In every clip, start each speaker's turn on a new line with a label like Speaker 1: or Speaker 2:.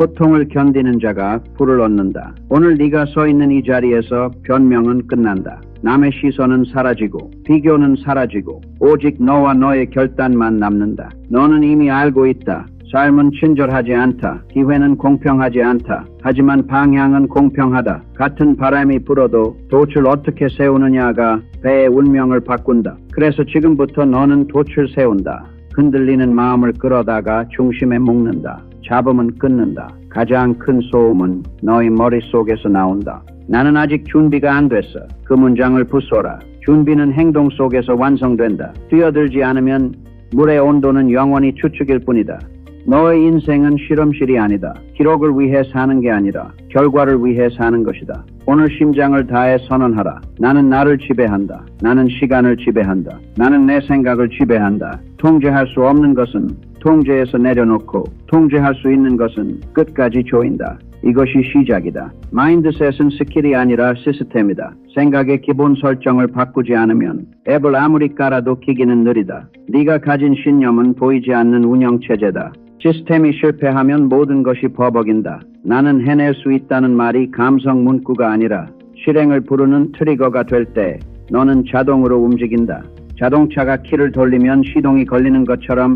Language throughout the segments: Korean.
Speaker 1: 고통을 견디는 자가 부를 얻는다. 오늘 네가 서 있는 이 자리에서 변명은 끝난다. 남의 시선은 사라지고 비교는 사라지고 오직 너와 너의 결단만 남는다. 너는 이미 알고 있다. 삶은 친절하지 않다. 기회는 공평하지 않다. 하지만 방향은 공평하다. 같은 바람이 불어도 돛을 어떻게 세우느냐가 배의 운명을 바꾼다. 그래서 지금부터 너는 돛을 세운다. 흔들리는 마음을 끌어다가 중심에 묶는다. 잡으면 끊는다. 가장 큰 소음은 너의 머릿속에서 나온다. 나는 아직 준비가 안 됐어. 그 문장을 부숴라. 준비는 행동 속에서 완성된다. 뛰어들지 않으면 물의 온도는 영원히 추측일 뿐이다. 너의 인생은 실험실이 아니다. 기록을 위해 사는 게 아니라 결과를 위해 사는 것이다. 오늘 심장을 다해 선언하라. 나는 나를 지배한다. 나는 시간을 지배한다. 나는 내 생각을 지배한다. 통제할 수 없는 것은 통제에서 내려놓고 통제할 수 있는 것은 끝까지 조인다. 이것이 시작이다. 마인드셋은 스킬이 아니라 시스템이다. 생각의 기본 설정을 바꾸지 않으면 앱을 아무리 깔아도 기기는 느리다. 네가 가진 신념은 보이지 않는 운영체제다. 시스템이 실패하면 모든 것이 버벅인다. 나는 해낼 수 있다는 말이 감성 문구가 아니라 실행을 부르는 트리거가 될 때 너는 자동으로 움직인다. 자동차가 키를 돌리면 시동이 걸리는 것처럼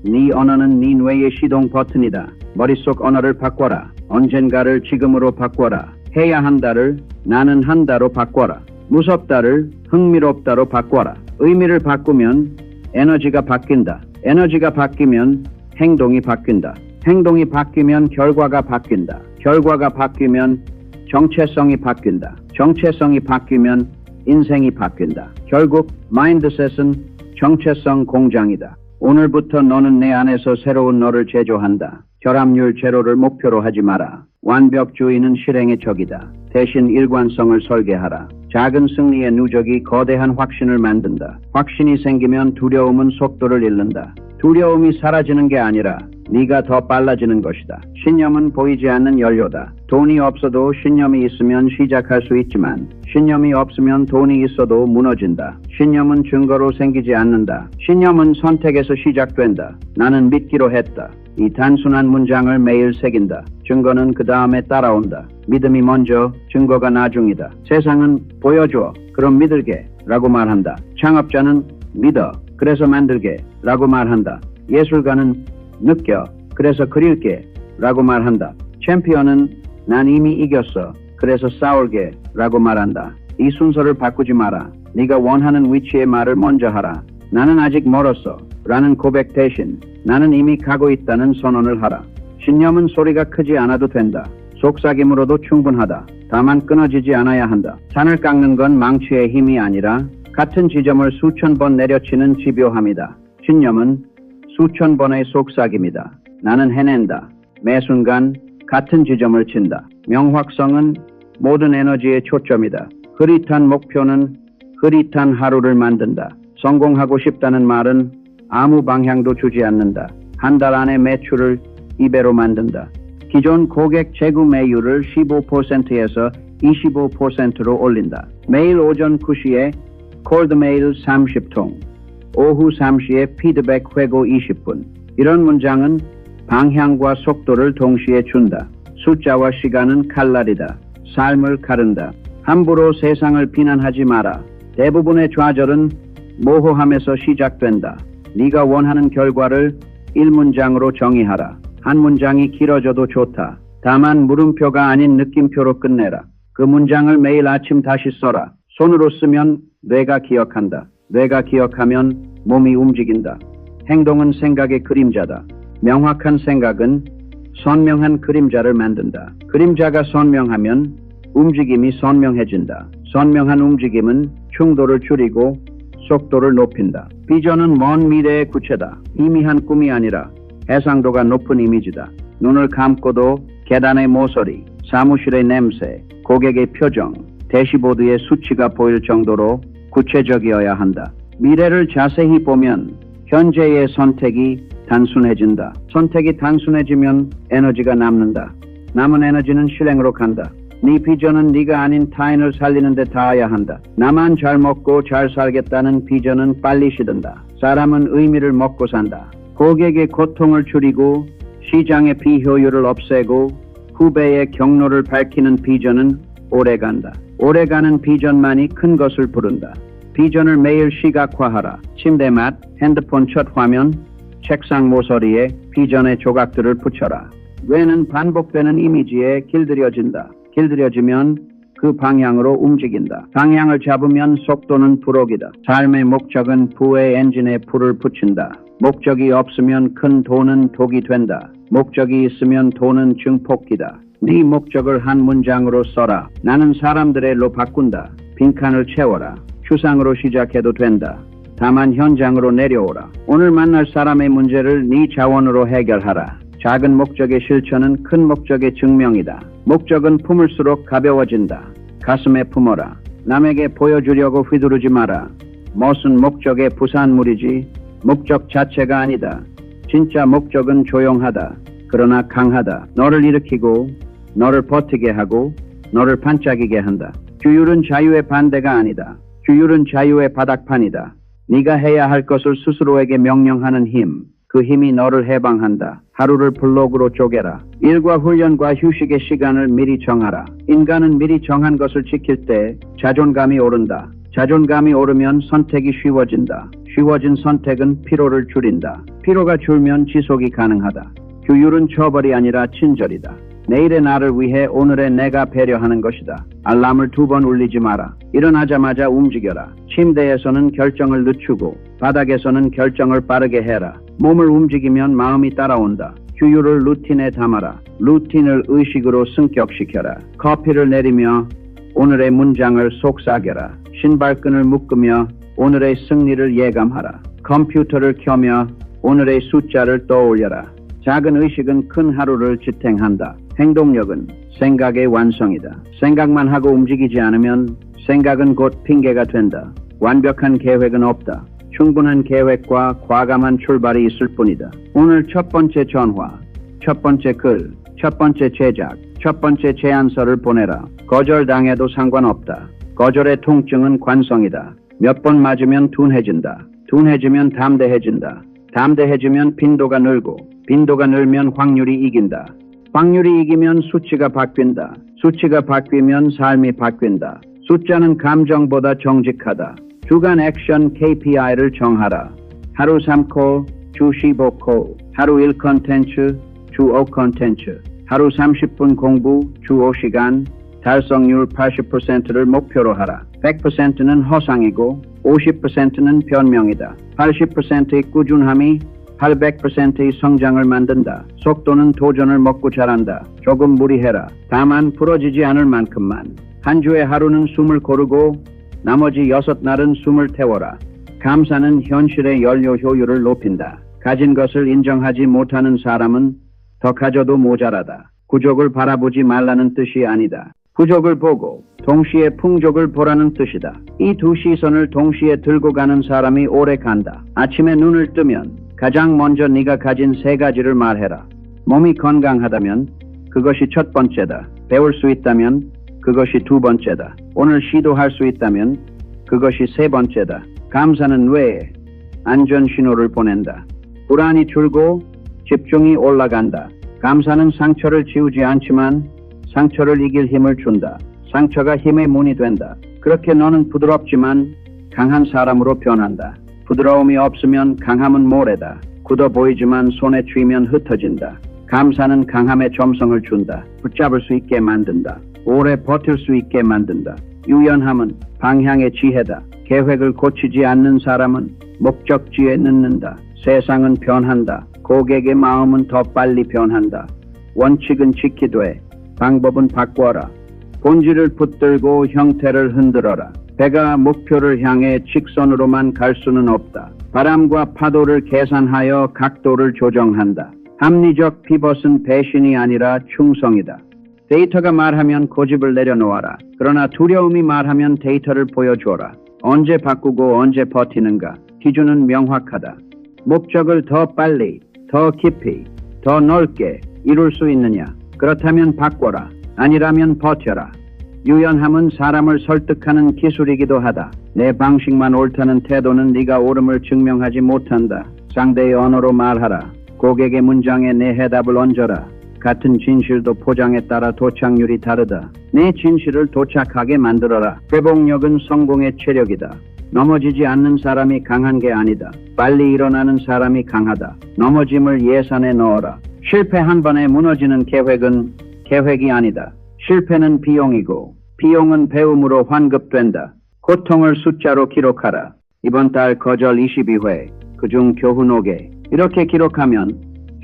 Speaker 1: 네 언어는 네 뇌의 시동 버튼이다. 머릿속 언어를 바꿔라. 언젠가를 지금으로 바꿔라. 해야 한다를 나는 한다로 바꿔라. 무섭다를 흥미롭다로 바꿔라. 의미를 바꾸면 에너지가 바뀐다. 에너지가 바뀌면 행동이 바뀐다. 행동이 바뀌면 결과가 바뀐다. 결과가 바뀌면 정체성이 바뀐다. 정체성이 바뀌면 인생이 바뀐다. 결국 마인드셋은 정체성 공장이다. 오늘부터 너는 내 안에서 새로운 너를 제조한다. 결합률 제로를 목표로 하지 마라. 완벽주의는 실행의 적이다. 대신 일관성을 설계하라. 작은 승리의 누적이 거대한 확신을 만든다. 확신이 생기면 두려움은 속도를 잃는다. 두려움이 사라지는 게 아니라 네가 더 빨라지는 것이다. 신념은 보이지 않는 연료다. 돈이 없어도 신념이 있으면 시작할 수 있지만 신념이 없으면 돈이 있어도 무너진다. 신념은 증거로 생기지 않는다. 신념은 선택에서 시작된다. 나는 믿기로 했다. 이 단순한 문장을 매일 새긴다. 증거는 그 다음에 따라온다. 믿음이 먼저, 증거가 나중이다. 세상은 보여줘, 그럼 믿을게 라고 말한다. 창업자는 믿어, 그래서 만들게 라고 말한다. 예술가는 느껴, 그래서 그릴게 라고 말한다. 챔피언은 난 이미 이겼어, 그래서 싸울게 라고 말한다. 이 순서를 바꾸지 마라. 네가 원하는 위치의 말을 먼저 하라. 나는 아직 멀었어 라는 고백 대신 나는 이미 가고 있다는 선언을 하라. 신념은 소리가 크지 않아도 된다. 속삭임으로도 충분하다. 다만 끊어지지 않아야 한다. 산을 깎는 건 망치의 힘이 아니라 같은 지점을 수천 번 내려치는 집요함이다. 신념은 수천 번의 속삭임이다. 나는 해낸다. 매 순간 같은 지점을 친다. 명확성은 모든 에너지의 초점이다. 흐릿한 목표는 흐릿한 하루를 만든다. 성공하고 싶다는 말은 아무 방향도 주지 않는다. 한 달 안에 매출을 2배로 만든다. 기존 고객 재구매율을 15%에서 25%로 올린다. 매일 오전 9시에 콜드메일 30통, 오후 3시에 피드백 회고 20분. 이런 문장은 방향과 속도를 동시에 준다. 숫자와 시간은 칼날이다. 삶을 가른다. 함부로 세상을 비난하지 마라. 대부분의 좌절은 모호함에서 시작된다. 네가 원하는 결과를 1문장으로 정의하라. 한 문장이 길어져도 좋다. 다만 물음표가 아닌 느낌표로 끝내라. 그 문장을 매일 아침 다시 써라. 손으로 쓰면 뇌가 기억한다. 뇌가 기억하면 몸이 움직인다. 행동은 생각의 그림자다. 명확한 생각은 선명한 그림자를 만든다. 그림자가 선명하면 움직임이 선명해진다. 선명한 움직임은 충돌을 줄이고 속도를 높인다. 비전은 먼 미래의 구체다. 희미한 꿈이 아니라 해상도가 높은 이미지다. 눈을 감고도 계단의 모서리, 사무실의 냄새, 고객의 표정, 대시보드의 수치가 보일 정도로 구체적이어야 한다. 미래를 자세히 보면 현재의 선택이 단순해진다. 선택이 단순해지면 에너지가 남는다. 남은 에너지는 실행으로 간다. 네 비전은 네가 아닌 타인을 살리는 데 닿아야 한다. 나만 잘 먹고 잘 살겠다는 비전은 빨리 시든다. 사람은 의미를 먹고 산다. 고객의 고통을 줄이고 시장의 비효율을 없애고 후배의 경로를 밝히는 비전은 오래간다. 오래가는 비전만이 큰 것을 부른다. 비전을 매일 시각화하라. 침대 mat, 핸드폰 첫 화면, 책상 모서리에 비전의 조각들을 붙여라. 뇌는 반복되는 이미지에 길들여진다. 길들여지면 그 방향으로 움직인다. 방향을 잡으면 속도는 부록이다. 삶의 목적은 부의 엔진에 불을 붙인다. 목적이 없으면 큰 돈은 독이 된다. 목적이 있으면 돈은 증폭기다. 네 목적을 한 문장으로 써라. 나는 사람들의로 바꾼다. 빈칸을 채워라. 추상으로 시작해도 된다. 다만 현장으로 내려오라. 오늘 만날 사람의 문제를 네 자원으로 해결하라. 작은 목적의 실천은 큰 목적의 증명이다. 목적은 품을수록 가벼워진다. 가슴에 품어라. 남에게 보여주려고 휘두르지 마라. 멋은 목적의 부산물이지 목적 자체가 아니다. 진짜 목적은 조용하다. 그러나 강하다. 너를 일으키고 너를 버티게 하고 너를 반짝이게 한다. 규율은 자유의 반대가 아니다. 규율은 자유의 바닥판이다. 네가 해야 할 것을 스스로에게 명령하는 힘. 그 힘이 너를 해방한다. 하루를 블록으로 쪼개라. 일과 훈련과 휴식의 시간을 미리 정하라. 인간은 미리 정한 것을 지킬 때 자존감이 오른다. 자존감이 오르면 선택이 쉬워진다. 쉬워진 선택은 피로를 줄인다. 피로가 줄면 지속이 가능하다. 규율은 처벌이 아니라 친절이다. 내일의 나를 위해 오늘의 내가 배려하는 것이다. 알람을 2번 울리지 마라. 일어나자마자 움직여라. 침대에서는 결정을 늦추고 바닥에서는 결정을 빠르게 해라. 몸을 움직이면 마음이 따라온다. 규율을 루틴에 담아라. 루틴을 의식으로 승격시켜라. 커피를 내리며 오늘의 문장을 속삭여라. 신발끈을 묶으며 오늘의 승리를 예감하라. 컴퓨터를 켜며 오늘의 숫자를 떠올려라. 작은 의식은 큰 하루를 지탱한다. 행동력은 생각의 완성이다. 생각만 하고 움직이지 않으면 생각은 곧 핑계가 된다. 완벽한 계획은 없다. 충분한 계획과 과감한 출발이 있을 뿐이다. 오늘 첫 번째 전화, 첫 번째 글, 첫 번째 제작, 첫 번째 제안서를 보내라. 거절당해도 상관없다. 거절의 통증은 관성이다. 몇 번 맞으면 둔해진다. 둔해지면 담대해진다. 담대해지면 빈도가 늘고 빈도가 늘면 확률이 이긴다. 확률이 이기면 수치가 바뀐다. 수치가 바뀌면 삶이 바뀐다. 숫자는 감정보다 정직하다. 주간 액션 KPI를 정하라. 하루 3콜, 주 15콜, 하루 1 컨텐츠, 주 5 컨텐츠, 하루 30분 공부, 주 5시간, 달성률 80%를 목표로 하라. 100%는 허상이고 50%는 변명이다. 80%의 꾸준함이 800%의 성장을 만든다. 속도는 도전을 먹고 자란다. 조금 무리해라. 다만 부러지지 않을 만큼만. 한 주에 하루는 숨을 고르고 나머지 6날은 숨을 태워라. 감사는 현실의 연료 효율을 높인다. 가진 것을 인정하지 못하는 사람은 더 가져도 모자라다. 부족을 바라보지 말라는 뜻이 아니다. 부족을 보고 동시에 풍족을 보라는 뜻이다. 이 두 시선을 동시에 들고 가는 사람이 오래 간다. 아침에 눈을 뜨면 가장 먼저 네가 가진 3가지를 말해라. 몸이 건강하다면 그것이 첫 번째다. 배울 수 있다면 그것이 2번째다. 오늘 시도할 수 있다면 그것이 3번째다. 감사는 뇌에 안전 신호를 보낸다. 불안이 줄고 집중이 올라간다. 감사는 상처를 지우지 않지만 상처를 이길 힘을 준다. 상처가 힘의 문이 된다. 그렇게 너는 부드럽지만 강한 사람으로 변한다. 부드러움이 없으면 강함은 모래다. 굳어 보이지만 손에 쥐면 흩어진다. 감사는 강함의 점성을 준다. 붙잡을 수 있게 만든다. 오래 버틸 수 있게 만든다. 유연함은 방향의 지혜다. 계획을 고치지 않는 사람은 목적지에 늦는다. 세상은 변한다. 고객의 마음은 더 빨리 변한다. 원칙은 지키되 방법은 바꿔라. 본질을 붙들고 형태를 흔들어라. 배가 목표를 향해 직선으로만 갈 수는 없다. 바람과 파도를 계산하여 각도를 조정한다. 합리적 피벗은 배신이 아니라 충성이다. 데이터가 말하면 고집을 내려놓아라. 그러나 두려움이 말하면 데이터를 보여줘라. 언제 바꾸고 언제 버티는가. 기준은 명확하다. 목적을 더 빨리, 더 깊이, 더 넓게 이룰 수 있느냐. 그렇다면 바꿔라. 아니라면 버텨라. 유연함은 사람을 설득하는 기술이기도 하다. 내 방식만 옳다는 태도는 네가 옳음을 증명하지 못한다. 상대의 언어로 말하라. 고객의 문장에 내 해답을 얹어라. 같은 진실도 포장에 따라 도착률이 다르다. 내 진실을 도착하게 만들어라. 회복력은 성공의 체력이다. 넘어지지 않는 사람이 강한 게 아니다. 빨리 일어나는 사람이 강하다. 넘어짐을 예산에 넣어라. 실패 한 번에 무너지는 계획은 계획이 아니다. 실패는 비용이고 비용은 배움으로 환급된다. 고통을 숫자로 기록하라. 이번 달 거절 22회, 그중 교훈 5개. 이렇게 기록하면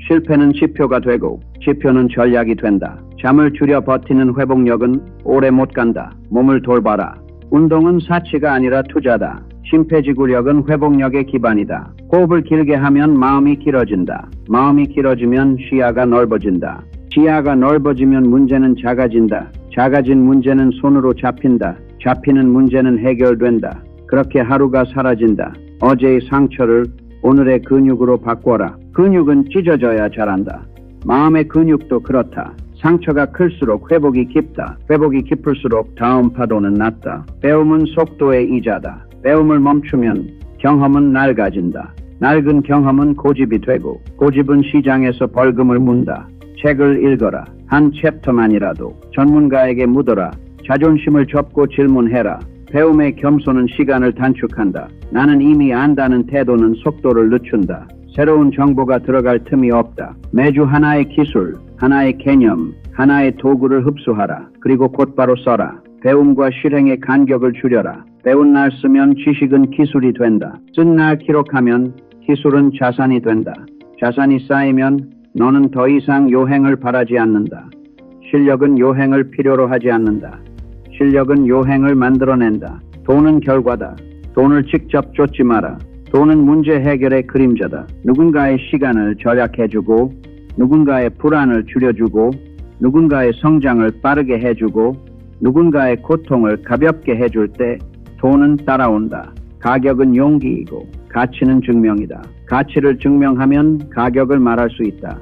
Speaker 1: 실패는 지표가 되고 지표는 전략이 된다. 잠을 줄여 버티는 회복력은 오래 못 간다. 몸을 돌봐라. 운동은 사치가 아니라 투자다. 심폐지구력은 회복력의 기반이다. 호흡을 길게 하면 마음이 길어진다. 마음이 길어지면 시야가 넓어진다. 시야가 넓어지면 문제는 작아진다. 작아진 문제는 손으로 잡힌다. 잡히는 문제는 해결된다. 그렇게 하루가 사라진다. 어제의 상처를 오늘의 근육으로 바꿔라. 근육은 찢어져야 자란다. 마음의 근육도 그렇다. 상처가 클수록 회복이 깊다. 회복이 깊을수록 다음 파도는 낮다. 배움은 속도의 이자다. 배움을 멈추면 경험은 낡아진다. 낡은 경험은 고집이 되고 고집은 시장에서 벌금을 문다. 책을 읽어라. 한 챕터만이라도 전문가에게 묻어라. 자존심을 접고 질문해라. 배움의 겸손은 시간을 단축한다. 나는 이미 안다는 태도는 속도를 늦춘다. 새로운 정보가 들어갈 틈이 없다. 매주 하나의 기술, 하나의 개념, 하나의 도구를 흡수하라. 그리고 곧바로 써라. 배움과 실행의 간격을 줄여라. 배운 날 쓰면 지식은 기술이 된다. 쓴 날 기록하면 기술은 자산이 된다. 자산이 쌓이면 너는 더 이상 요행을 바라지 않는다. 실력은 요행을 필요로 하지 않는다. 실력은 요행을 만들어낸다. 돈은 결과다. 돈을 직접 쫓지 마라. 돈은 문제 해결의 그림자다. 누군가의 시간을 절약해주고 누군가의 불안을 줄여주고 누군가의 성장을 빠르게 해주고 누군가의 고통을 가볍게 해줄 때 돈은 따라온다. 가격은 용기이고 가치는 증명이다. 가치를 증명하면 가격을 말할 수 있다.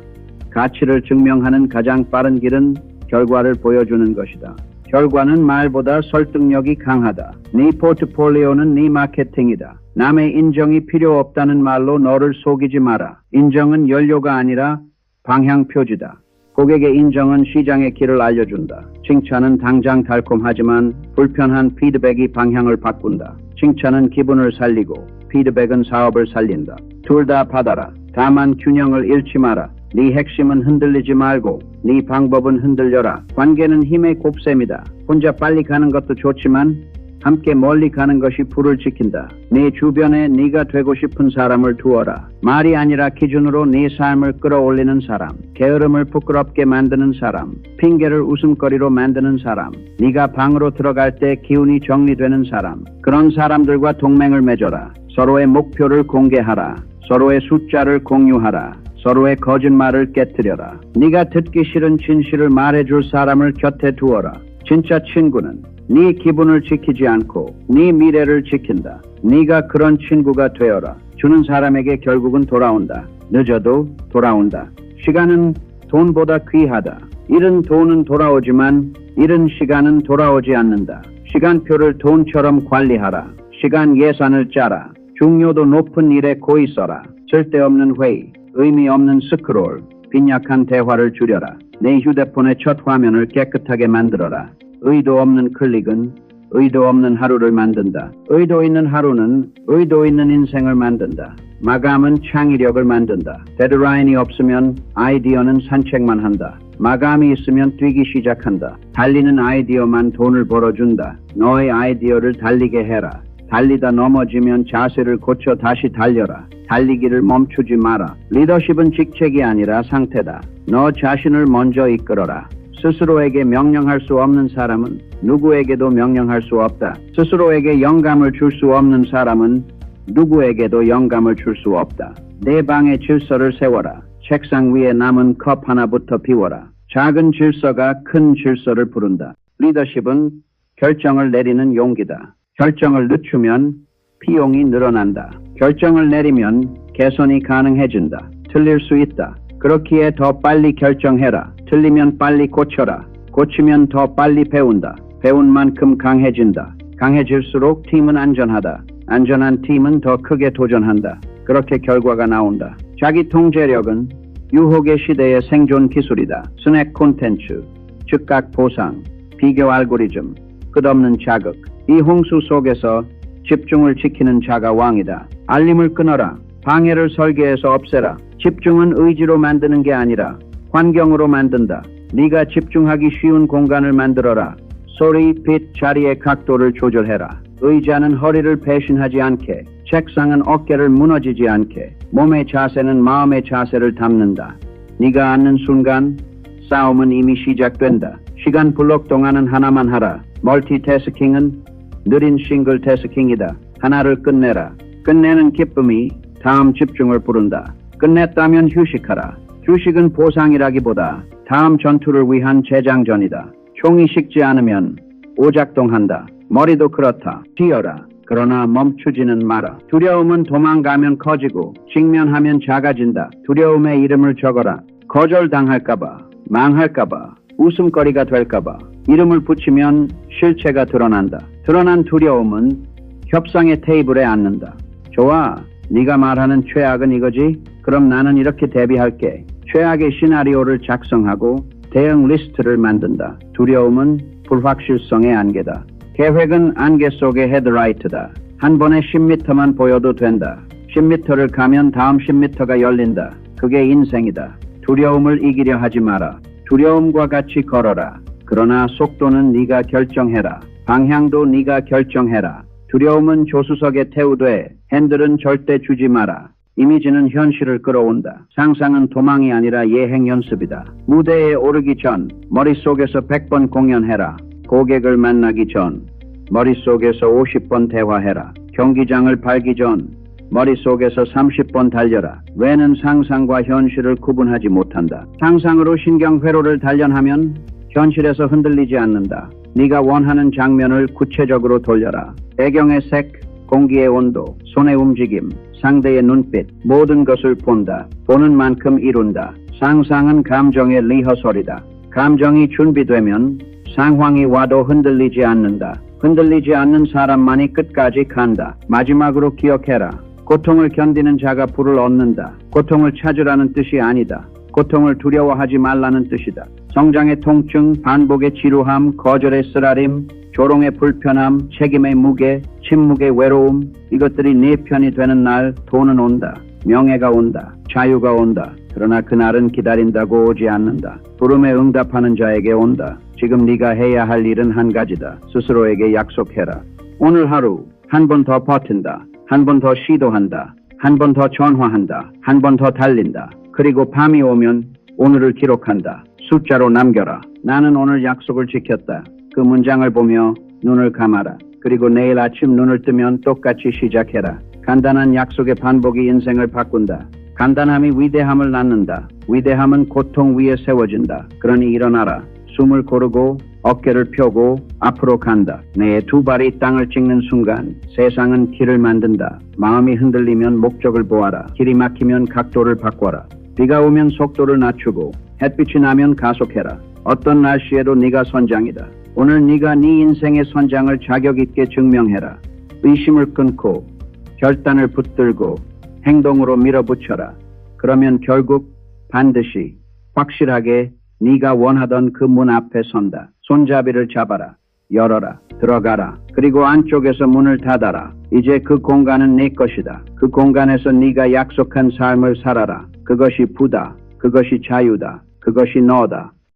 Speaker 1: 가치를 증명하는 가장 빠른 길은 결과를 보여주는 것이다. 결과는 말보다 설득력이 강하다. 네 포트폴리오는 네 마케팅이다. 남의 인정이 필요 없다는 말로 너를 속이지 마라. 인정은 연료가 아니라 방향표지다. 고객의 인정은 시장의 길을 알려준다. 칭찬은 당장 달콤하지만 불편한 피드백이 방향을 바꾼다. 칭찬은 기분을 살리고 피드백은 사업을 살린다. 둘 다 받아라. 다만 균형을 잃지 마라. 네 핵심은 흔들리지 말고 네 방법은 흔들려라. 관계는 힘의 곱셈이다. 혼자 빨리 가는 것도 좋지만 함께 멀리 가는 것이 불을 지킨다. 네 주변에 네가 되고 싶은 사람을 두어라. 말이 아니라 기준으로 네 삶을 끌어올리는 사람, 게으름을 부끄럽게 만드는 사람, 핑계를 웃음거리로 만드는 사람, 네가 방으로 들어갈 때 기운이 정리되는 사람, 그런 사람들과 동맹을 맺어라. 서로의 목표를 공개하라. 서로의 숫자를 공유하라. 서로의 거짓말을 깨트려라. 네가 듣기 싫은 진실을 말해줄 사람을 곁에 두어라. 진짜 친구는 네 기분을 지키지 않고 네 미래를 지킨다. 네가 그런 친구가 되어라. 주는 사람에게 결국은 돌아온다. 늦어도 돌아온다. 시간은 돈보다 귀하다. 잃은 돈은 돌아오지만 잃은 시간은 돌아오지 않는다. 시간표를 돈처럼 관리하라. 시간 예산을 짜라. 중요도 높은 일에 고이 써라. 쓸데없는 회의, 의미 없는 스크롤, 빈약한 대화를 줄여라. 내 휴대폰의 첫 화면을 깨끗하게 만들어라. 의도 없는 클릭은 의도 없는 하루를 만든다. 의도 있는 하루는 의도 있는 인생을 만든다. 마감은 창의력을 만든다. 데드라인이 없으면 아이디어는 산책만 한다. 마감이 있으면 뛰기 시작한다. 달리는 아이디어만 돈을 벌어준다. 너의 아이디어를 달리게 해라. 달리다 넘어지면 자세를 고쳐 다시 달려라. 달리기를 멈추지 마라. 리더십은 직책이 아니라 상태다. 너 자신을 먼저 이끌어라. 스스로에게 명령할 수 없는 사람은 누구에게도 명령할 수 없다. 스스로에게 영감을 줄 수 없는 사람은 누구에게도 영감을 줄 수 없다. 내 방에 질서를 세워라. 책상 위에 남은 컵 하나부터 비워라. 작은 질서가 큰 질서를 부른다. 리더십은 결정을 내리는 용기다. 결정을 늦추면 비용이 늘어난다. 결정을 내리면 개선이 가능해진다. 틀릴 수 있다. 그렇기에 더 빨리 결정해라. 틀리면 빨리 고쳐라. 고치면 더 빨리 배운다. 배운 만큼 강해진다. 강해질수록 팀은 안전하다. 안전한 팀은 더 크게 도전한다. 그렇게 결과가 나온다. 자기 통제력은 유혹의 시대의 생존 기술이다. 스낵 콘텐츠, 즉각 보상, 비교 알고리즘, 끝없는 자극. 이 홍수 속에서 집중을 지키는 자가 왕이다. 알림을 끊어라. 방해를 설계해서 없애라. 집중은 의지로 만드는 게 아니라 환경으로 만든다. 네가 집중하기 쉬운 공간을 만들어라. 소리, 빛, 자리의 각도를 조절해라. 의자는 허리를 배신하지 않게, 책상은 어깨를 무너지지 않게, 몸의 자세는 마음의 자세를 담는다. 네가 앉는 순간 싸움은 이미 시작된다. 시간 블록 동안은 하나만 하라. 멀티태스킹은 느린 싱글 태스킹이다. 하나를 끝내라. 끝내는 기쁨이 다음 집중을 부른다. 끝냈다면 휴식하라. 휴식은 보상이라기보다 다음 전투를 위한 재장전이다. 총이 식지 않으면 오작동한다. 머리도 그렇다. 뛰어라. 그러나 멈추지는 마라. 두려움은 도망가면 커지고 직면하면 작아진다. 두려움의 이름을 적어라. 거절당할까봐, 망할까봐, 웃음거리가 될까봐. 이름을 붙이면 실체가 드러난다. 드러난 두려움은 협상의 테이블에 앉는다. 좋아. 네가 말하는 최악은 이거지? 그럼 나는 이렇게 대비할게. 최악의 시나리오를 작성하고 대응 리스트를 만든다. 두려움은 불확실성의 안개다. 계획은 안개 속의 헤드라이트다. 한 번에 10m만 보여도 된다. 10m를 가면 다음 10m가 열린다. 그게 인생이다. 두려움을 이기려 하지 마라. 두려움과 같이 걸어라. 그러나 속도는 네가 결정해라. 방향도 네가 결정해라. 두려움은 조수석에 태우되 핸들은 절대 주지 마라. 이미지는 현실을 끌어온다. 상상은 도망이 아니라 예행 연습이다. 무대에 오르기 전 머릿속에서 100번 공연해라. 고객을 만나기 전 머릿속에서 50번 대화해라. 경기장을 밟기 전 머릿속에서 30번 달려라. 뇌는 상상과 현실을 구분하지 못한다. 상상으로 신경회로를 단련하면 현실에서 흔들리지 않는다. 네가 원하는 장면을 구체적으로 돌려라. 배경의 색, 공기의 온도, 손의 움직임, 상대의 눈빛, 모든 것을 본다. 보는 만큼 이룬다. 상상은 감정의 리허설이다. 감정이 준비되면 상황이 와도 흔들리지 않는다. 흔들리지 않는 사람만이 끝까지 간다. 마지막으로 기억해라. 고통을 견디는 자가 부를 얻는다. 고통을 찾으라는 뜻이 아니다. 고통을 두려워하지 말라는 뜻이다. 성장의 통증, 반복의 지루함, 거절의 쓰라림, 조롱의 불편함, 책임의 무게, 침묵의 외로움, 이것들이 네 편이 되는 날 돈은 온다. 명예가 온다. 자유가 온다. 그러나 그날은 기다린다고 오지 않는다. 부름에 응답하는 자에게 온다. 지금 네가 해야 할 일은 한 가지다. 스스로에게 약속해라. 오늘 하루 한 번 더 버틴다. 한 번 더 시도한다. 한 번 더 전화한다. 한 번 더 달린다. 그리고 밤이 오면 오늘을 기록한다. 숫자로 남겨라. 나는 오늘 약속을 지켰다. 그 문장을 보며 눈을 감아라. 그리고 내일 아침 눈을 뜨면 똑같이 시작해라. 간단한 약속의 반복이 인생을 바꾼다. 간단함이 위대함을 낳는다. 위대함은 고통 위에 세워진다. 그러니 일어나라. 숨을 고르고 어깨를 펴고 앞으로 간다. 내 두 발이 땅을 찍는 순간 세상은 길을 만든다. 마음이 흔들리면 목적을 보아라. 길이 막히면 각도를 바꿔라. 비가 오면 속도를 낮추고 햇빛이 나면 가속해라. 어떤 날씨에도 네가 선장이다. 오늘 네가 네 인생의 선장을 자격 있게 증명해라. 의심을 끊고 결단을 붙들고 행동으로 밀어붙여라. 그러면 결국 반드시 확실하게 네가 원하던 그 문 앞에 선다. 손잡이를 잡아라. 열어라. 들어가라. 그리고 안쪽에서 문을 닫아라. 이제 그 공간은 네 것이다. 그 공간에서 네가 약속한 삶을 살아라. 그것이 부다. 그것이 자유다. 그것이 너다.